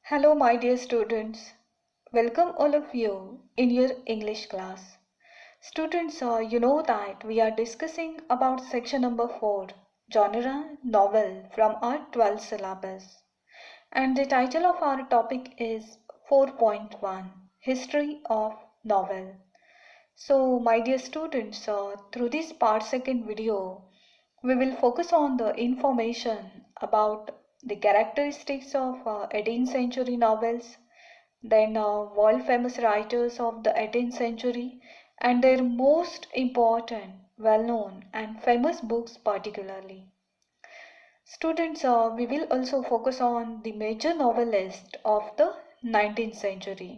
Hello, my dear students. Welcome all of you in your English class. Students, you know that we are discussing about section number 4, genre novel from our 12th syllabus. And the title of our topic is 4.1, History of Novel. So, my dear students, through this part second video, we will focus on the information about the characteristics of 18th century novels, then world famous writers of the 18th century, and their most important, well known, and famous books, particularly. Students, we will also focus on the major novelists of the 19th century.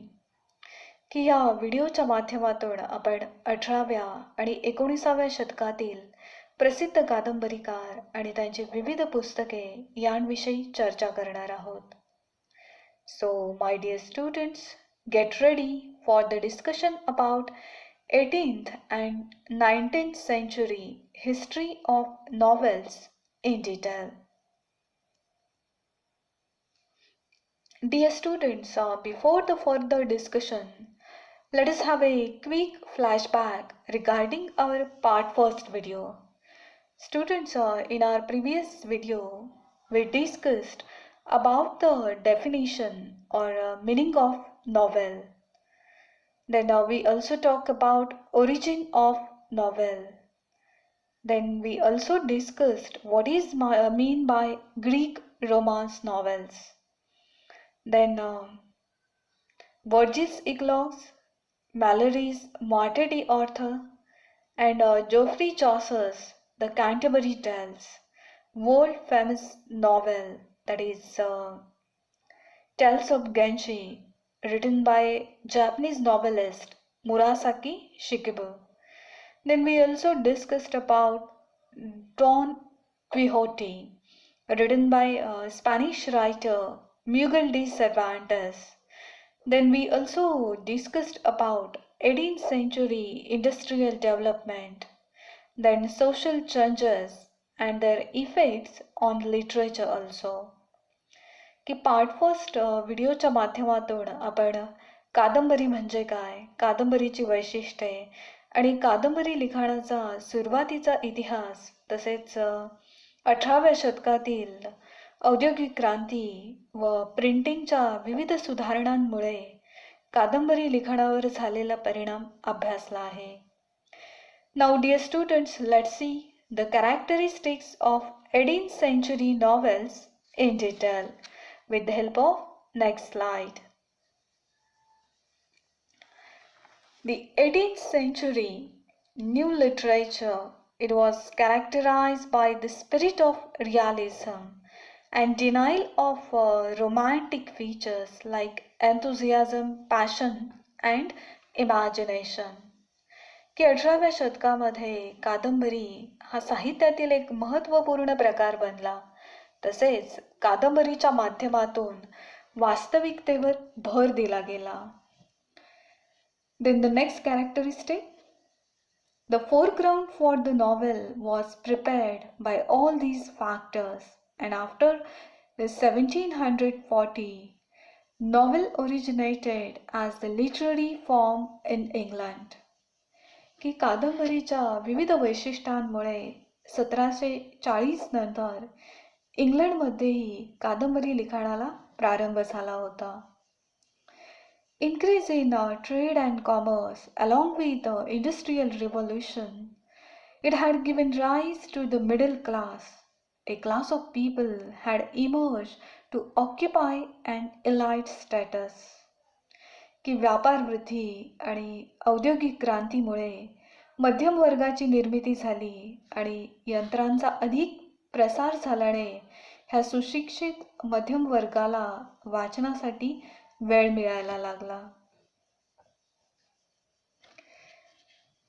की या व्हिडिओच्या माध्यमातून आपण 18व्या आणि 19व्या शतकातील प्रसिद्ध कादंबरीकार आणि त्यांची विविध पुस्तके यांविषयी चर्चा करणार आहोत. So my dear students, get ready for the discussion about 18th and 19th century history of novels in detail. Dear students, before the further discussion, let us have a quick flashback regarding our part first video. Students, in our previous video, we discussed about the definition or meaning of novel. Then we also talked about origin of novel. Then we also discussed what is mean by Greek Romance novels. Then Virgil Eglon's Malory's Martyr d'Arthur, and Geoffrey Chaucer's The Canterbury Tales, world famous novel that is Tales of Genji, written by Japanese novelist Murasaki Shikibu. Then we also discussed about Don Quixote, written by Spanish writer Miguel de Cervantes. Then we also discussed about 18th century industrial development, then social changes and their effects on literature also. की part first व्हिडिओच्या माध्यमातून आपण कादंबरी म्हणजे काय, कादंबरीची वैशिष्ट्ये आणि कादंबरी लिखाणाचा सुरुवातीचा इतिहास, तसेच 18व्या शतकातील औद्योगिक क्रांती व प्रिंटिंगच्या विविध सुधारणांमुळे कादंबरी लिखाणावर झालेला परिणाम अभ्यासला आहे. Now dear students, let's see the characteristics of 18th century novels in detail with the help of next slide. The 18th century new literature, it was characterized by the spirit of realism and denial of romantic features like enthusiasm, passion and imagination. की 18व्या शतकामध्ये कादंबरी हा साहित्यातील एक महत्त्वपूर्ण प्रकार बनला. तसेच कादंबरीच्या माध्यमातून वास्तविकतेवर भर दिला गेला. Then the next characteristic, the foreground for the novel was prepared by all these factors, and after 1740, novel originated as the literary form in England. की कादंबरीच्या विविध वैशिष्ट्यांमुळे 1740 नंतर इंग्लंडमध्येही कादंबरी लिखाणाला प्रारंभ झाला होता. Increase in trade and commerce along with the industrial revolution, it had given rise to the middle class. A class of people had emerged to occupy an elite status. की व्यापार वृद्धी आणि औद्योगिक क्रांतीमुळे मध्यम वर्गाची निर्मिती झाली आणि यंत्रांचा अधिक प्रसार झाल्याने ह्या सुशिक्षित मध्यम वर्गाला वाचनासाठी वेळ मिळायला लागला.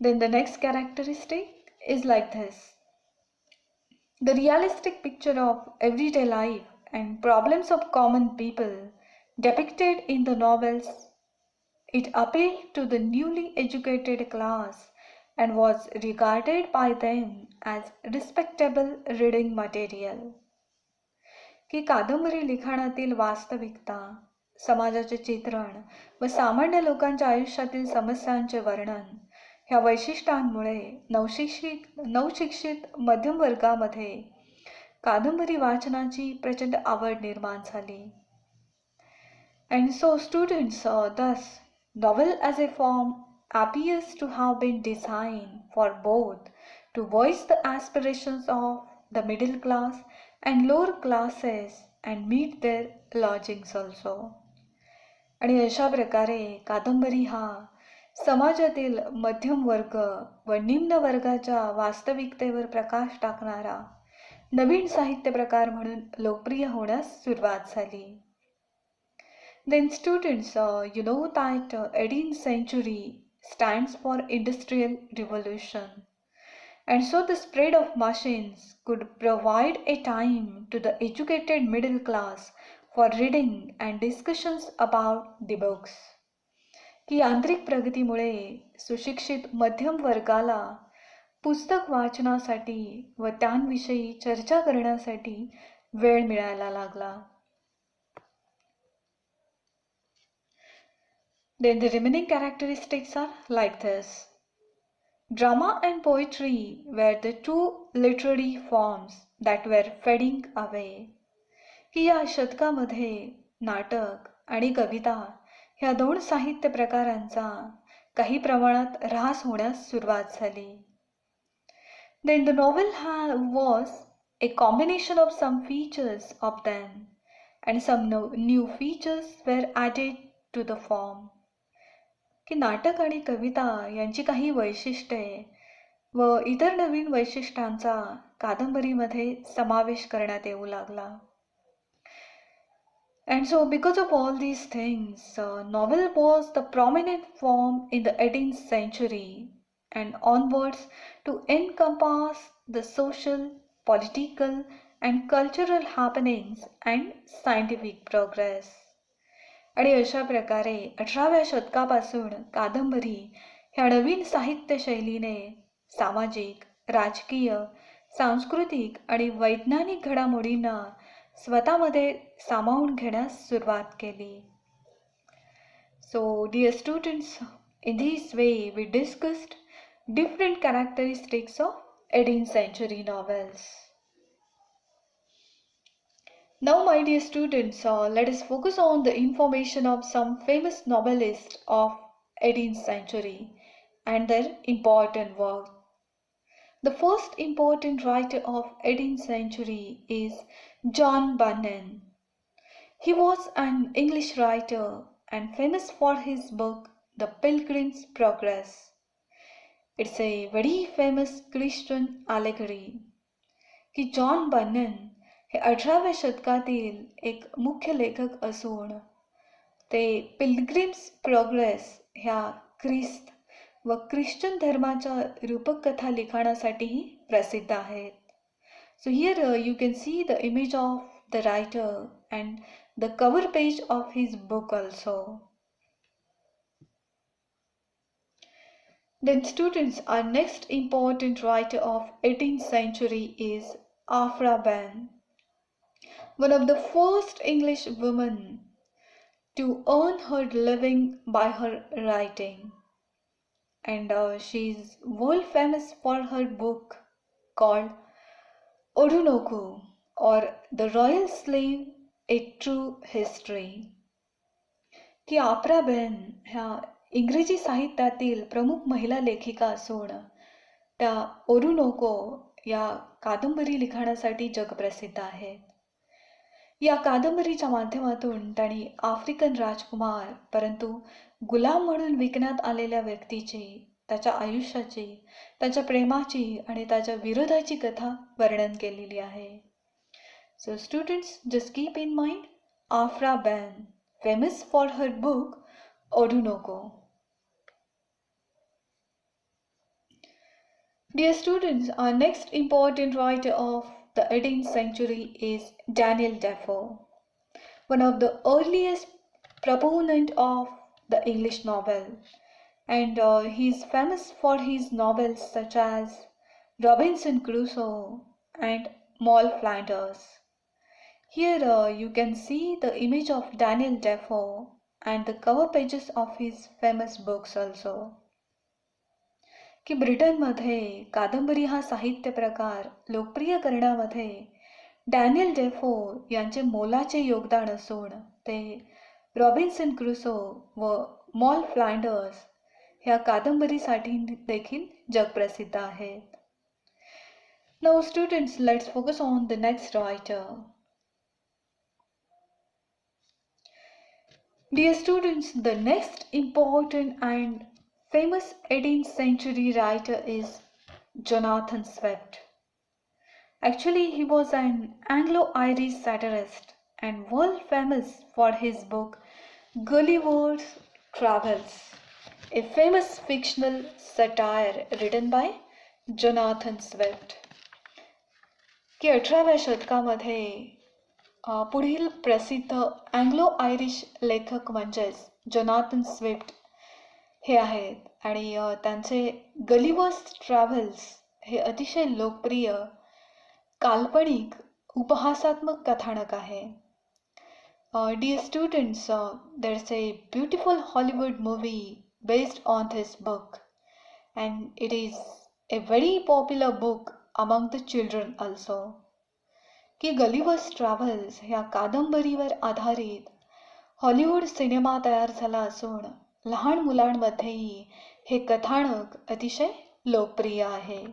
Then the next characteristic is like this. The realistic picture of everyday life and problems of common people depicted in the novels, it appealed to the newly educated class and was regarded by them as respectable reading material. की कादंबरी लिखाणातील वास्तविकता समाजाचे चित्रण व सामान्य लोकांच्या आयुष्यातील समस्यांचे वर्णन ह्या वैशिष्ट्यांमुळे नवशिक्षित मध्यम वर्गामध्ये कादंबरी वाचनाची प्रचंड आवड निर्माण झाली. And so students, thus novel as a form appears to have been designed for both to voice the aspirations of the middle class and lower classes and meet their longings also. आणि अशा प्रकारे कादंबरी हा समाजातील मध्यम वर्ग व निम्न वर्गाच्या वास्तविकतेवर प्रकाश टाकणारा नवीन साहित्य प्रकार म्हणून लोकप्रिय होण्यास सुरुवात झाली. Then students, you know that 18th century stands for industrial revolution, and so the spread of machines could provide a time to the educated middle class for reading and discussions about the books. की यांत्रिक प्रगतीमुळे सुशिक्षित मध्यम वर्गाला पुस्तक वाचनासाठी व त्यांविषयी चर्चा करण्यासाठी वेळ मिळायला लागला. Then the remaining characteristics are like this. Drama and poetry were the two literary forms that were fading away. की या शतकामध्ये नाटक आणि कविता ह्या दोन साहित्य प्रकारांचा काही प्रमाणात ऱ्हास होण्यास सुरुवात झाली. Then the novel was a combination of some features of them and some new features were added to the form. की नाटक आणि कविता यांची काही वैशिष्ट्ये व इतर नवीन वैशिष्ट्यांचा कादंबरीमध्ये समावेश करण्यात येऊ लागला. And so because of all these things, novel was the prominent form in the 18th century and onwards to encompass the social, political and cultural happenings and scientific progress. आणि अशा प्रकारे 18व्या शतकापासून कादंबरी ह्या नवीन साहित्य शैलीने सामाजिक, राजकीय, सांस्कृतिक आणि वैज्ञानिक घडामोडींना स्वतःमध्ये सामावून घेण्यास सुरुवात केली. So dear students, in this way we discussed different characteristics of 18th century novels. Now my dear students, let us focus on the information of some famous novelists of 18th century and their important work. The first important writer of 18th century is John Bunyan. He was an English writer and famous for his book The Pilgrim's Progress. It's a very famous Christian allegory. की John बन्नन हे 18व्या शतकातील एक मुख्य लेखक असून ते pilgrims progress ह्या ख्रिस्त व Christian धर्माच्या रूपक कथा लिखाणासाठीही प्रसिद्ध आहेत. So here you can see the image of the writer and the cover page of his book also. Then students, our next important writer of 18th century is Aphra Behn, one of the first English women to earn her living by her writing. And she is world famous for her book called Odunoku or The Royal Slave, A True History. की आफ्रा Ben ह्या इंग्रजी साहित्यातील प्रमुख महिला लेखिका असून त्या ओरुनोको या कादंबरी लिखाणासाठी जगप्रसिद्ध आहेत. या कादंबरीच्या माध्यमातून त्यांनी आफ्रिकन राजकुमार परंतु गुलाम म्हणून विकण्यात आलेल्या व्यक्तीची, त्याच्या आयुष्याची, त्याच्या प्रेमाची आणि त्याच्या विरोधाची कथा वर्णन केलेली आहे. So students, just keep in mind Aphra Behn, famous for her book Odunoco. Dear students, our next important writer of the 18th century is Daniel Defoe, one of the earliest proponent of the English novel, and he is famous for his novels such as Robinson Crusoe and Moll Flanders. Here you can see the image of Daniel Defoe and the cover pages of his famous books also. की ब्रिटनमध्ये कादंबरी हा साहित्य प्रकार लोकप्रिय करण्यामध्ये Daniel Dafoe यांचे मोलाचे योगदान असून ते रॉबिन्सन क्रुसो व मॉल फ्लँडर्स ह्या कादंबरीसाठी देखील जगप्रसिद्ध आहेत. Now students, let's focus on the next writer. Dear students, the next important and famous 18th century writer is Jonathan Swift. Actually, he was an Anglo-Irish satirist and world famous for his book Gulliver's Travels, a famous fictional satire written by Jonathan Swift. की 18व्या शतकामध्ये पुढील प्रसिद्ध Anglo Irish लेखक म्हणजेच Jonathan Swift हे आहेत आणि त्यांचे Gulliver's travels हे अतिशय लोकप्रिय काल्पनिक उपहासात्मक कथानक आहे. Dear students, there's a beautiful Hollywood movie based on this book and it is a very popular book among the children also. की गलिवर्स ट्रॅव्हल्स ह्या कादंबरीवर आधारित हॉलिवूड सिनेमा तयार झाला असून लहान मुलांमध्येही हे कथानक अतिशय लोकप्रिय आहे.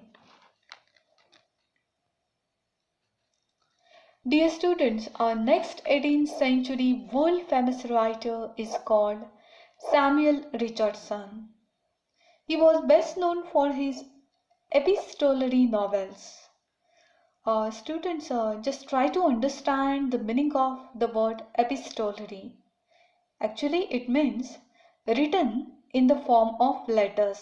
Dear students, our next 18th century world famous writer is called Samuel Richardson. He was best known for his epistolary novels. Students, just try to understand the meaning of the word epistolary. Actually, it means written in the form of letters.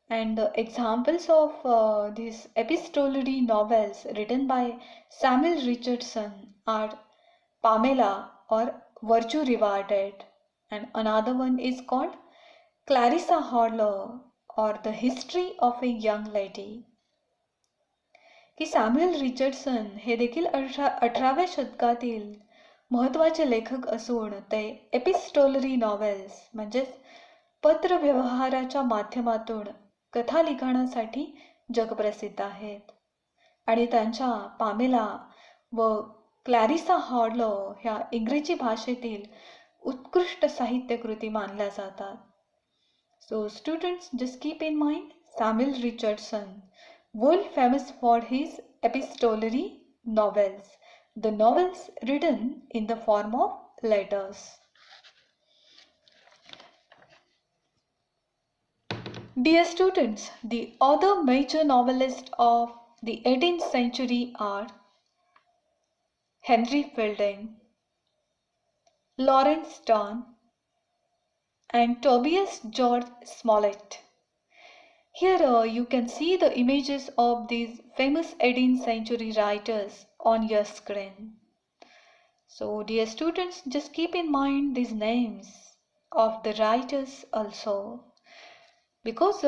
And the examples of these epistolary novels written by Samuel Richardson are Pamela or Virtue Rewarded, and another one is called Clarissa Harlowe or The History of a Young Lady. की Samuel Richardson हे देखील 18व्या शतकातील महत्त्वाचे लेखक असून ते epistolary novels म्हणजेच पत्रव्यवहाराच्या माध्यमातून कथा लिखाणासाठी जगप्रसिद्ध आहेत आणि त्यांच्या पामेला व क्लॅरिसा हॉर्लो ह्या इंग्रजी भाषेतील उत्कृष्ट साहित्यकृती मानल्या जातात. सो students, just keep in mind Samuel Richardson, world famous for his epistolary novels, the novels written in the form of letters. Dear students, the other major novelists of the 18th century are Henry Fielding, Lawrence Sterne, and Tobias George Smollett. Here you can see the images of these famous 18th century writers on your screen. So dear students, just keep in mind these names of the writers also, because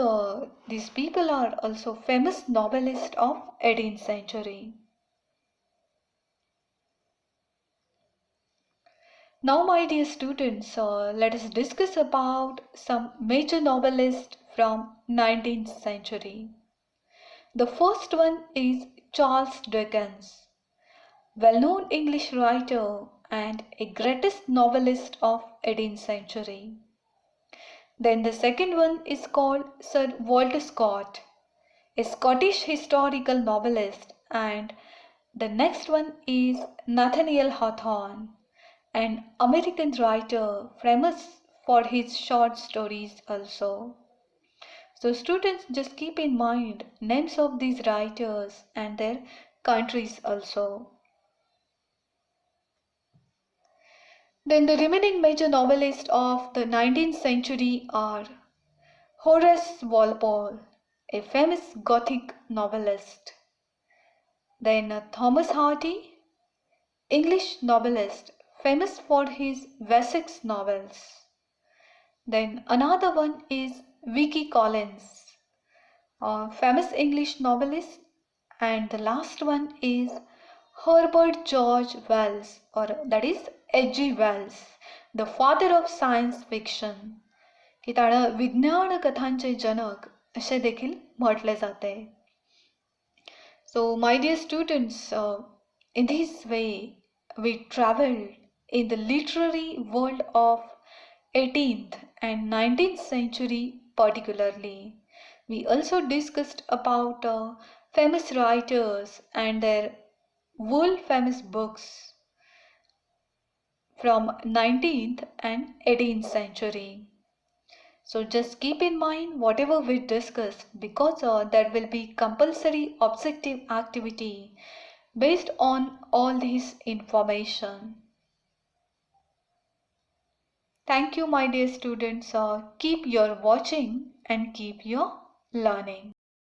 these people are also famous novelists of 18th century. Now my dear students, let us discuss about some major novelists from 19th century. The first one is Charles Dickens, well-known English writer and a greatest novelist of 18th century. Then the second one is called Sir Walter Scott, a Scottish historical novelist, and the next one is Nathaniel Hawthorne, an American writer famous for his short stories also. So students, just keep in mind names of these writers and their countries also. Then the remaining major novelists of the 19th century are Horace Walpole, a famous Gothic novelist. Then Thomas Hardy, English novelist, famous for his Wessex novels. Then another one is Vicky Collins, a famous English novelist, and the last one is Herbert George Wells, or that is H.G. Wells, the father of science fiction, की त्याला विज्ञान कथांचे जनक असे देखील म्हटले जाते. So, my dear students, in this way, we traveled in the literary world of 18th and 19th century particularly. We also discussed about famous writers and their world famous books from 19th and 18th century. So just keep in mind whatever we discussed, because there will be compulsory objective activity based on all this information. Thank you, my dear students. Keep your watching and keep your learning.